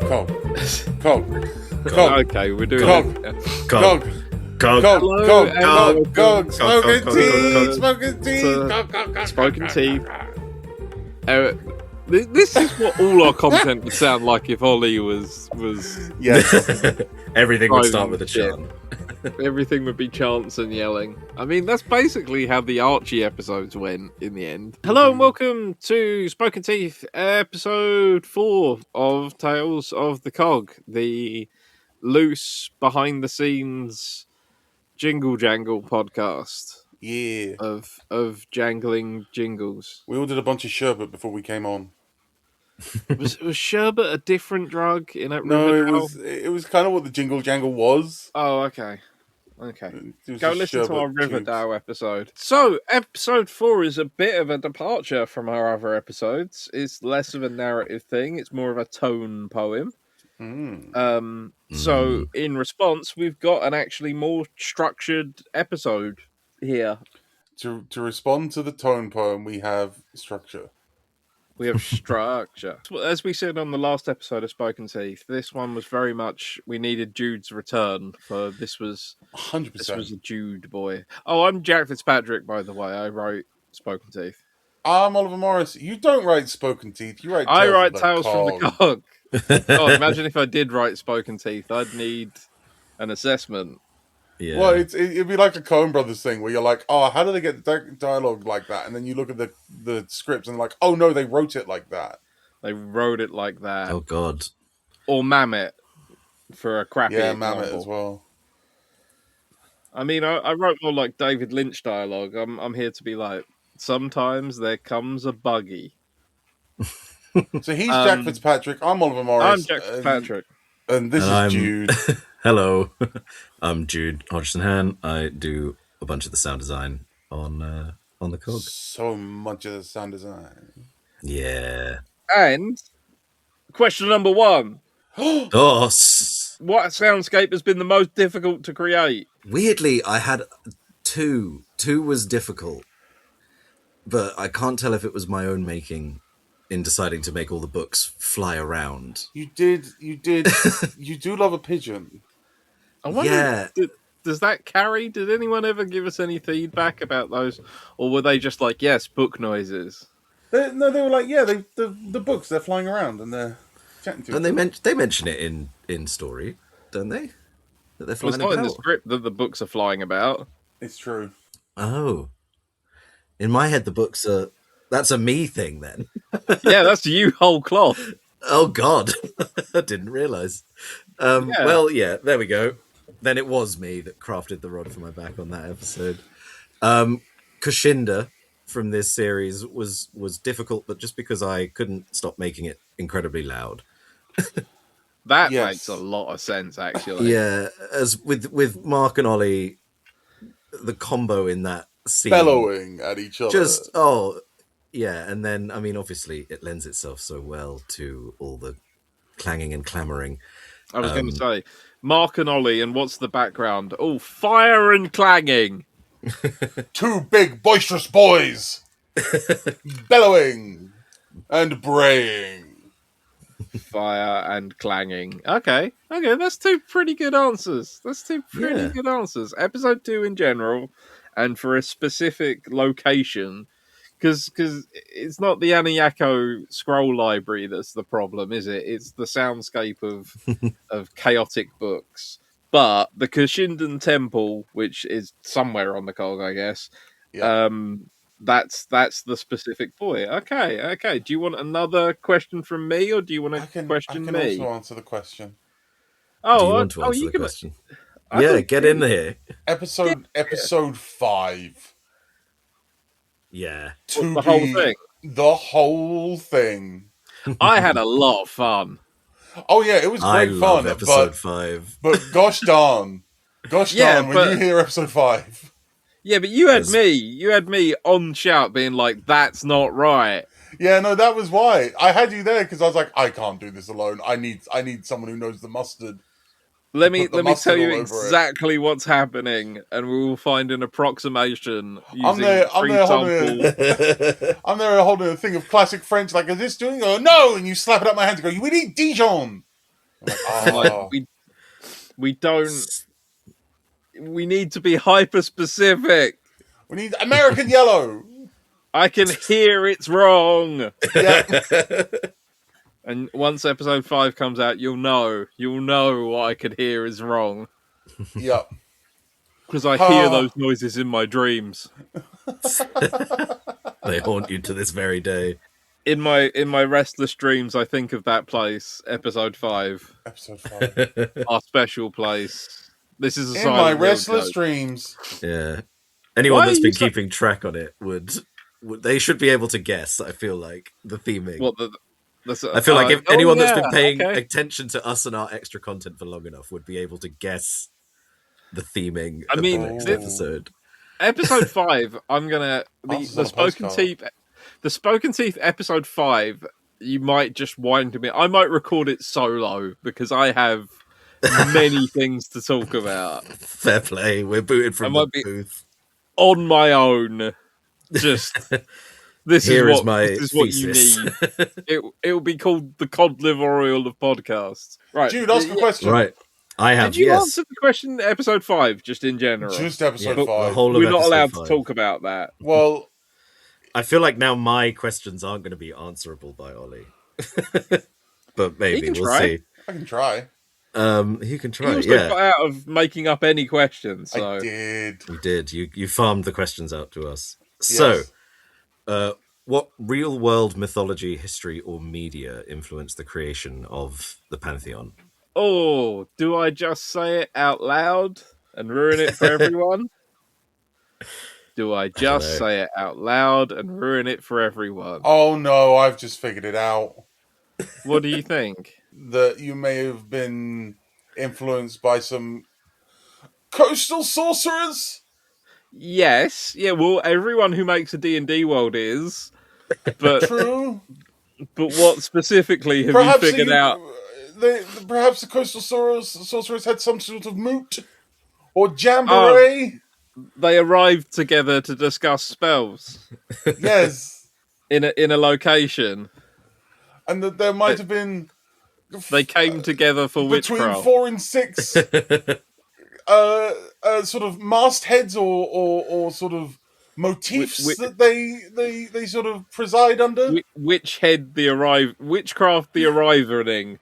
Cog. Okay, we're doing it. Cog. Smoking teeth. Spoken teeth. This is what all our content would sound like if Ollie was. Yes. Everything would start with a chant. Everything would be chants and yelling. I mean, that's basically how the Archie episodes went in the end. Hello and welcome to Spoken Teeth, episode 4 of Tales of the Cog, the loose, behind-the-scenes, jingle-jangle podcast. Yeah. Of jangling jingles. We ordered a bunch of sherbet before we came on. Was sherbet a different drug in No, it was kind of what the jingle jangle was. Oh, okay. Okay. Go listen to our Riverdale episode. So, episode 4 is a bit of a departure from our other episodes. It's less of a narrative thing. It's more of a tone poem. So, in response, we've got an actually more structured episode here. To respond to the tone poem, we have structure. We have structure. As we said on the last episode of Spoken Teeth, this one was very much, we needed Jude's return. For this was 100%. This was a Jude boy. Oh, I'm Jack Fitzpatrick, by the way. I wrote Spoken Teeth. I'm Oliver Morris. You don't write Spoken Teeth. You write. I write Tales from the Cog. God, imagine if I did write Spoken Teeth. I'd need an assessment. Yeah. Well, it'd be like a Coen Brothers thing where you're like, oh, how did they get dialogue like that? And then you look at the scripts and like, oh no, they wrote it like that. They wrote it like that. Oh God. Or Mamet for a crappy example. Mamet as well. I mean, I wrote more like David Lynch dialogue. I'm here to be like, sometimes there comes a buggy. So he's Jack Fitzpatrick. I'm Oliver Morris. I'm Jack Fitzpatrick. And this is Jude. Hello, I'm Jude Hodgson-Han. I do a bunch of the sound design on the Cog. So much of the sound design. Yeah. And question number 1. Oh, What soundscape has been the most difficult to create? weirdly, I had 2. 2 was difficult, but I can't tell if it was my own making in deciding to make all the books fly around. You did. You do love a pigeon. I wonder, Yeah. does that carry? Did anyone ever give us any feedback about those? Or were they just like, yes, book noises? They were like, yeah, the books, they're flying around and they're chatting to And each other. they mention it in story, don't they? That they're Well, flying it's not in the about. script that the books are flying about. It's true. Oh. In my head, the books are... That's a me thing, then. Yeah, that's you whole cloth. Oh, God. I didn't realise. Yeah. Well, yeah, there we go. Then it was me that crafted the rod for my back on that episode. Kushinda from this series was difficult, but just because I couldn't stop making it incredibly loud. That Yes. makes a lot of sense, actually. Yeah, as with Mark and Ollie, the combo in that scene. Bellowing at each other. Yeah, and then, I mean, obviously, it lends itself so well to all the clanging and clamoring. I was going to say, Mark and Ollie, and what's the background? Oh, fire and clanging. 2 big boisterous boys bellowing and braying. Fire and clanging. Okay, that's 2 pretty good answers. Good answers. Episode 2 in general, and for a specific location, because it's not the Aniyako scroll library that's the problem, is it? It's the soundscape of chaotic books. But the Kushindan Temple, which is somewhere on the Cog, I guess, Yeah. that's the specific boy. Okay. Do you want another question from me, or do you want to question I can me? also answer the question. Do you want to answer the question? Yeah, get in there. Episode 5. Yeah. The whole thing. The whole thing. I had a lot of fun. Oh yeah, it was I great love fun. episode 5. But gosh darn. Yeah, When you hear episode 5. Yeah, but you had me on shout being like, "That's not right." Yeah, no, that was why. I had you there because I was like, I can't do this alone. I need someone who knows the mustard. Let me Put the tell mustard you all over exactly what's happening, and we will find an approximation using I'm there holding a thing of classic French, like, is this doing? Oh, no! And you slap it up my hand and go, we need Dijon! Like Oh, we don't. We need to be hyper specific. we need American Yellow. I can hear it's wrong. Yeah, And once episode 5 comes out, you'll know what I could hear is wrong yeah. because I hear those noises in my dreams. They haunt you to this very day. In my restless dreams, I think of that place, episode 5, Episode 5. our special place. This is a In Silent my Hill restless joke. dreams. Yeah. Anyone Why that's are been you so- keeping track on it would they should be able to guess. I feel like the theming. What I feel like if anyone that's been paying okay. attention to us and our extra content for long enough would be able to guess the theming I of mean, the next this- episode. Episode 5, I'm gonna Answers the on a spoken postcard. teeth. The spoken teeth episode 5. You might just wind me. I might record it solo because I have many things to talk about Fair play. We're booted I from might the be- booth. on my own. Just this Here is is my this is what you thesis. need. It will be called the cod liver oil of podcasts. Right, Jude, ask a question. Right. I have, Did you yes. answer the question in episode 5 just in general? Just episode Yeah, 5. the whole of We're not episode allowed 5. to talk about that. Well, I feel like now my questions aren't going to be answerable by Ollie. But maybe can we'll try. see. I can try. He can You try. also Yeah, got out of making up any questions. So I did. you did. You farmed the questions out to us. Yes. So, what real world mythology, history, or media influenced the creation of the Pantheon? Oh, do I just say it out loud and ruin it for everyone? Do I just know. say it out loud and ruin it for everyone? Oh no, I've just figured it out. What do you think? That you may have been influenced by some coastal sorcerers. Yes, yeah. Well, everyone who makes a D&D world is, but True. but what specifically have Perhaps you figured out? Perhaps the coastal sorcerers had some sort of moot or jamboree. They arrived together to discuss spells Yes, in a location. and that there might have been They came together for between witchcraft. 4 and 6 sort of mastheads or sort of motifs that they sort of preside under. Witchcraft the arriving.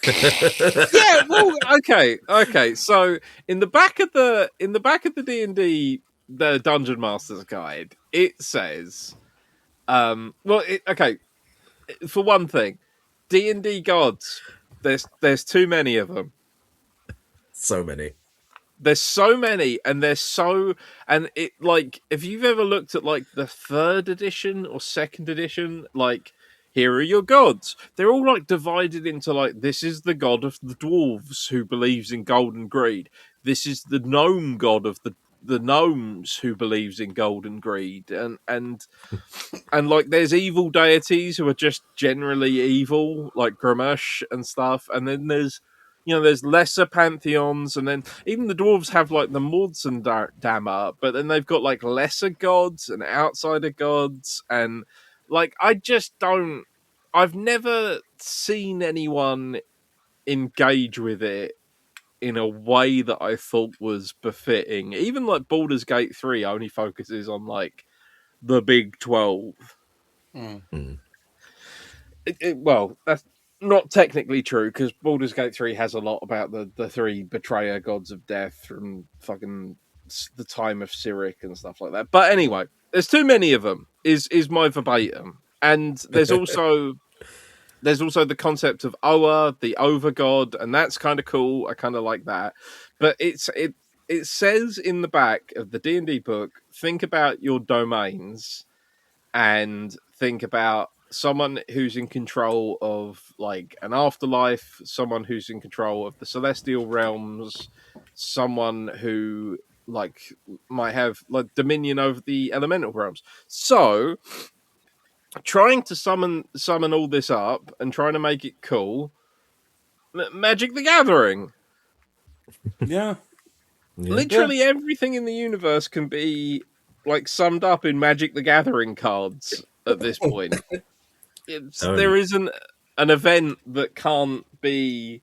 Yeah, well, okay. So in the back of the D&D, the Dungeon Master's Guide, it says, for one thing, D&D gods. There's too many of them. So many. There's so many, and it like if you've ever looked at like the 3rd edition or 2nd edition, like here are your gods. They're all like divided into like this is the god of the dwarves who believes in gold and greed. This is the gnome god of the gnomes who believes in gold and greed, and like there's evil deities who are just generally evil, like Gramash and stuff, and then there's lesser pantheons, and then even the dwarves have like the Mords and Dama, but then they've got like lesser gods and outsider gods, and like I've never seen anyone engage with it in a way that I thought was befitting. Even like Baldur's Gate 3 only focuses on like the big 12. Well, that's not technically true because Baldur's Gate 3 has a lot about the 3 betrayer gods of death from fucking the time of Cyric and stuff like that. But anyway, there's too many of them is my verbatim. And there's also the concept of Oa, the overgod, and that's kind of cool. I kind of like that. But it says in the back of the D&D book, think about your domains and think about someone who's in control of like an afterlife, someone who's in control of the celestial realms, someone who like might have like dominion over the elemental realms. So trying to summon all this up and trying to make it cool, Magic the Gathering. Yeah. Literally everything in the universe can be like summed up in Magic the Gathering cards at this point. There isn't an event that can't be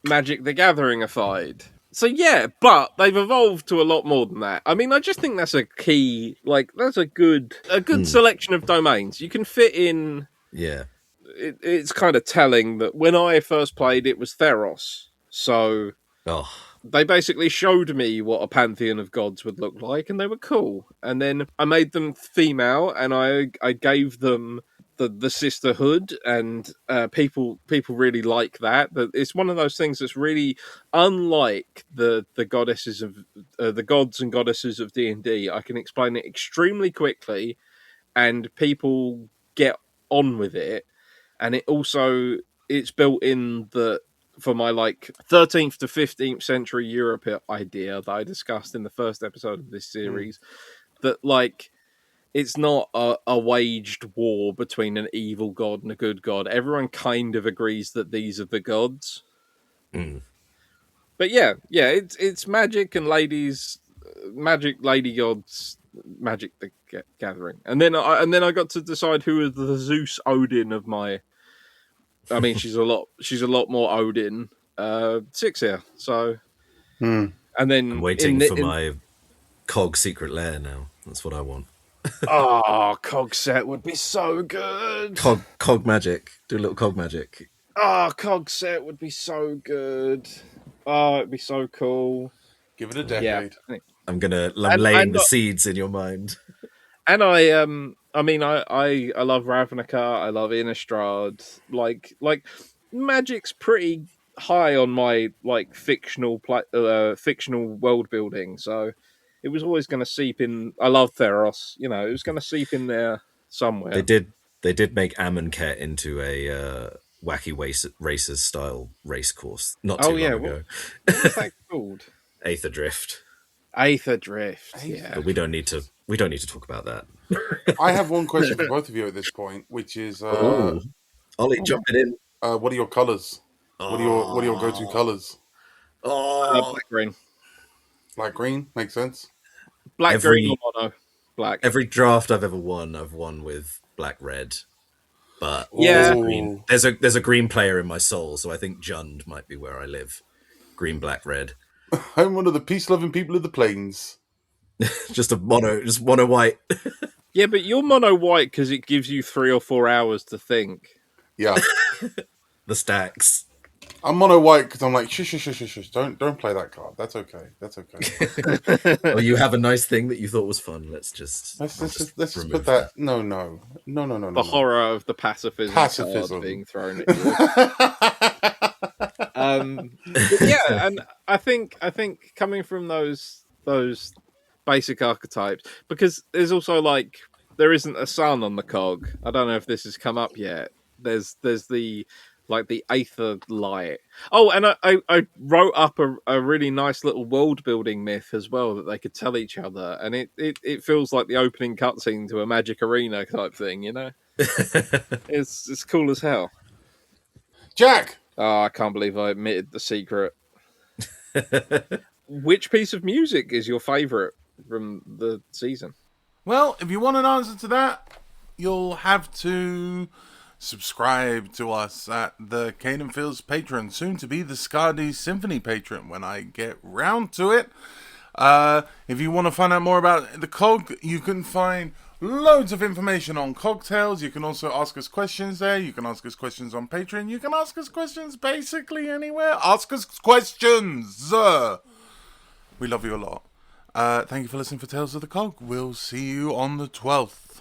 Magic the Gathering-ified. So yeah, but they've evolved to a lot more than that. I mean, I just think that's a key, like, that's a good selection of domains. You can fit in. Yeah. It's kind of telling that when I first played, it was Theros. So Oh, they basically showed me what a pantheon of gods would look like, and they were cool. And then I made them female, and I gave them the sisterhood, and people really like that. But it's one of those things that's really unlike the goddesses of the gods and goddesses of D&D. I can explain it extremely quickly, and people get on with it. And it's built in the for my like 13th to 15th century Europe idea that I discussed in the first episode of this series, that like it's not a waged war between an evil god and a good god. Everyone kind of agrees that these are the gods. But yeah, it's magic and ladies, magic lady gods, Magic the Gathering, and then I got to decide who is the Zeus Odin of my. I mean, she's a lot more Odin. Sixir. So, and then I'm waiting for my Cog secret lair now. That's what I want. Oh, Cog set would be so good. Cog magic. Do a little Cog magic. Oh, Cog set would be so good. Oh, it'd be so cool. Give it a decade. Yeah. I'm laying the seeds in your mind. And I mean, I love Ravnica. I love Innistrad. Like Magic's pretty high on my like fictional world building. So it was always going to seep in. I love Theros. You know, it was going to seep in there somewhere. They did make Amonkhet into a wacky racers style race course not too long ago. What's that called? Aether Drift. Aether Drift. Yeah, but we don't need to talk about that. I have one question for both of you at this point, which is Ollie, jumping in. What are your colours? What are your go-to colours? black green. Black green makes sense. Black green or mono. Black. Every draft I've ever won, I've won with black red. But yeah, there's a green player in my soul, so I think Jund might be where I live. Green, black, red. I'm one of the peace-loving people of the plains. just mono white. Yeah, but you're mono white because it gives you 3 or 4 hours to think. Yeah. The stacks. I'm mono white because I'm like, shush. Don't play that card. That's okay. Well, you have a nice thing that you thought was fun. Let's just put that. No. The horror of the pacifism card being thrown at you. Yeah, and I think coming from those basic archetypes, because there's also like there isn't a sun on the cog. I don't know if this has come up yet. There's the like the Aether light. Oh, and I wrote up a really nice little world building myth as well that they could tell each other, and it feels like the opening cutscene to a Magic Arena type thing, you know. It's cool as hell. Jack! Oh, I can't believe I admitted the secret. Which piece of music is your favourite from the season? Well, if you want an answer to that, you'll have to subscribe to us at the Caden Fields Patreon, soon to be the Scardy Symphony Patreon when I get round to it. If you want to find out more about the COG, you can find loads of information on Cogtails. You can also ask us questions there. You can ask us questions on Patreon. You can ask us questions basically anywhere. Ask us questions. We love you a lot. Thank you for listening for Tales of the Cog. We'll see you on the 12th.